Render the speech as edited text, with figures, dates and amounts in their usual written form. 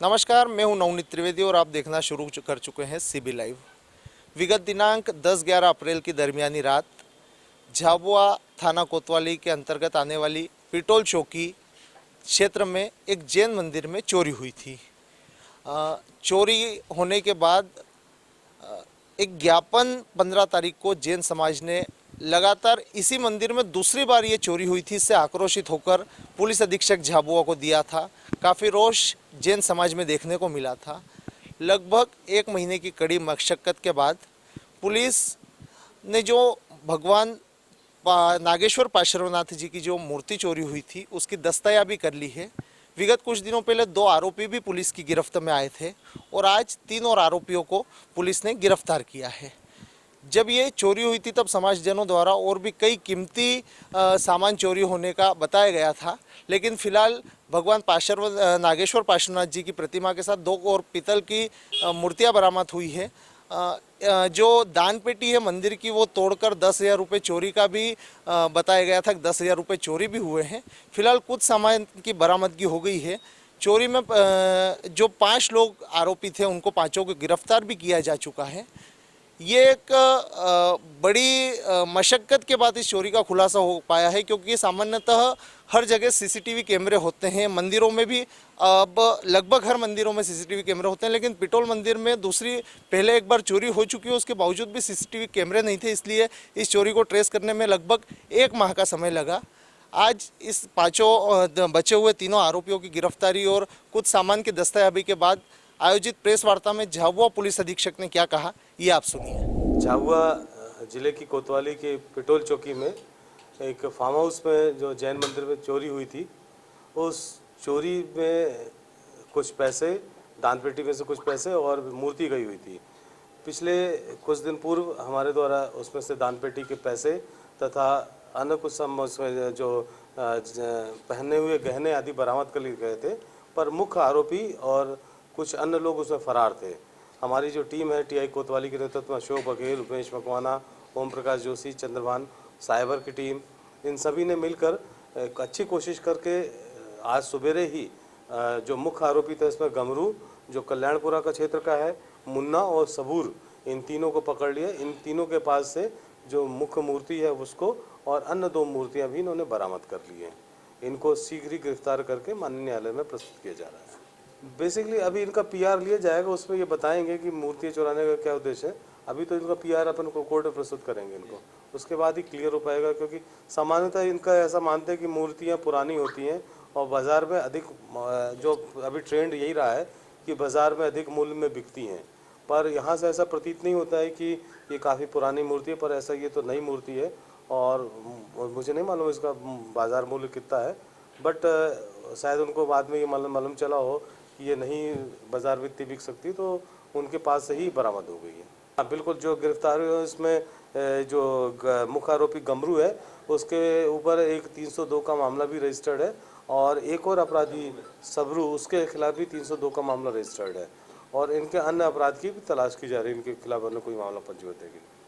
नमस्कार, मैं हूं नवनीत त्रिवेदी और आप देखना शुरू कर चुके हैं सीबी लाइव। विगत दिनांक 10-11 अप्रैल की दरमियानी रात झाबुआ थाना कोतवाली के अंतर्गत आने वाली पिटोल चौकी क्षेत्र में एक जैन मंदिर में चोरी हुई थी। चोरी होने के बाद एक ज्ञापन 15 तारीख को जैन समाज ने लगातार इसी मंदिर में दूसरी बार ये चोरी हुई थी, इससे आक्रोशित होकर पुलिस अधीक्षक झाबुआ को दिया था। काफ़ी रोष जैन समाज में देखने को मिला था। लगभग 1 महीने की कड़ी मशक्क़त के बाद पुलिस ने जो भगवान नागेश्वर पार्श्वनाथ जी की जो मूर्ति चोरी हुई थी उसकी दस्तयाबी कर ली है। विगत कुछ दिनों पहले 2 आरोपी भी पुलिस की गिरफ्त में आए थे और आज 3 और आरोपियों को पुलिस ने गिरफ्तार किया है। जब ये चोरी हुई थी तब समाजजनों द्वारा और भी कई कीमती सामान चोरी होने का बताया गया था, लेकिन फिलहाल भगवान नागेश्वर पार्श्वनाथ जी की प्रतिमा के साथ 2 और पीतल की मूर्तियां बरामद हुई है। जो दान पेटी है मंदिर की वो तोड़कर 10,000 रुपये चोरी का भी बताया गया था। 10,000 रुपये चोरी भी हुए हैं। फिलहाल कुछ सामान की बरामदगी हो गई है। चोरी में जो 5 लोग आरोपी थे उनको 5 को गिरफ्तार भी किया जा चुका है। ये एक बड़ी मशक्क़त के बाद इस चोरी का खुलासा हो पाया है, क्योंकि सामान्यतः हर जगह सीसीटीवी कैमरे होते हैं। मंदिरों में भी अब लगभग हर मंदिरों में सीसीटीवी कैमरे होते हैं, लेकिन पिटोल मंदिर में पहले एक बार चोरी हो चुकी है, उसके बावजूद भी सीसीटीवी कैमरे नहीं थे, इसलिए इस चोरी को ट्रेस करने में लगभग 1 माह का समय लगा। आज इस 5 बचे हुए 3 आरोपियों की गिरफ्तारी और कुछ सामान की दस्तयाबी के बाद आयोजित प्रेस वार्ता में झाबुआ पुलिस अधीक्षक ने क्या कहा, ये आप सुनिए। झाबुआ जिले की कोतवाली के पिटोल चौकी में एक फार्म हाउस में जो जैन मंदिर में चोरी हुई थी, उस चोरी में कुछ पैसे, दान पेटी में से कुछ पैसे और मूर्ति गई हुई थी। पिछले कुछ दिन पूर्व हमारे द्वारा उसमें से दान पेटी के पैसे तथा अन्य कुछ उसमें जो पहने हुए गहने आदि बरामद कर लिए गए थे, पर मुख्य आरोपी और कुछ अन्य लोग उसमें फरार थे। हमारी जो टीम है टीआई कोतवाली के नेतृत्व में अशोक बघेल, उमेश मकवाना, ओम प्रकाश जोशी, चंद्रभान, साइबर की टीम, इन सभी ने मिलकर एक अच्छी कोशिश करके आज सुबेरे ही जो मुख्य आरोपी थे इसमें गमरू, जो कल्याणपुरा का क्षेत्र का है, मुन्ना और सबूर, इन तीनों को पकड़ लिया। इन तीनों के पास से जो मुख्य मूर्ति है उसको और अन्य 2 मूर्तियां भी इन्होंने बरामद कर ली हैं। इनको शीघ्र ही गिरफ्तार करके माननीय न्यायालय में प्रस्तुत किया जा रहा है। बेसिकली अभी इनका पीआर लिया जाएगा, उसमें ये बताएंगे कि मूर्ति चुराने का क्या उद्देश्य है। अभी तो इनका पीआर अपन को कोर्ट में प्रस्तुत करेंगे इनको, उसके बाद ही क्लियर हो पाएगा, क्योंकि सामान्यतः इनका ऐसा मानते हैं कि मूर्तियाँ पुरानी होती हैं और बाज़ार में अधिक, जो अभी ट्रेंड यही रहा है कि बाज़ार में अधिक मूल्य में बिकती हैं, पर यहाँ से ऐसा प्रतीत नहीं होता है कि ये काफ़ी पुरानी मूर्ति है, पर ऐसा ये तो नई मूर्ति है और मुझे नहीं मालूम इसका बाज़ार मूल्य कितना है, बट शायद उनको बाद में ये मालूम चला हो कि ये नहीं बाज़ार में इतनी बिक सकती, तो उनके पास से ही बरामद हो गई है। हाँ बिल्कुल, जो गिरफ्तार हुए इसमें जो मुख्य आरोपी गमरू है उसके ऊपर एक 302 का मामला भी रजिस्टर्ड है और एक और अपराधी सबरू, उसके खिलाफ भी 302 का मामला रजिस्टर्ड है और इनके अन्य अपराध की भी तलाश की जा रही है, इनके खिलाफ अन्य कोई मामला पंजीबद्ध है कि नहीं।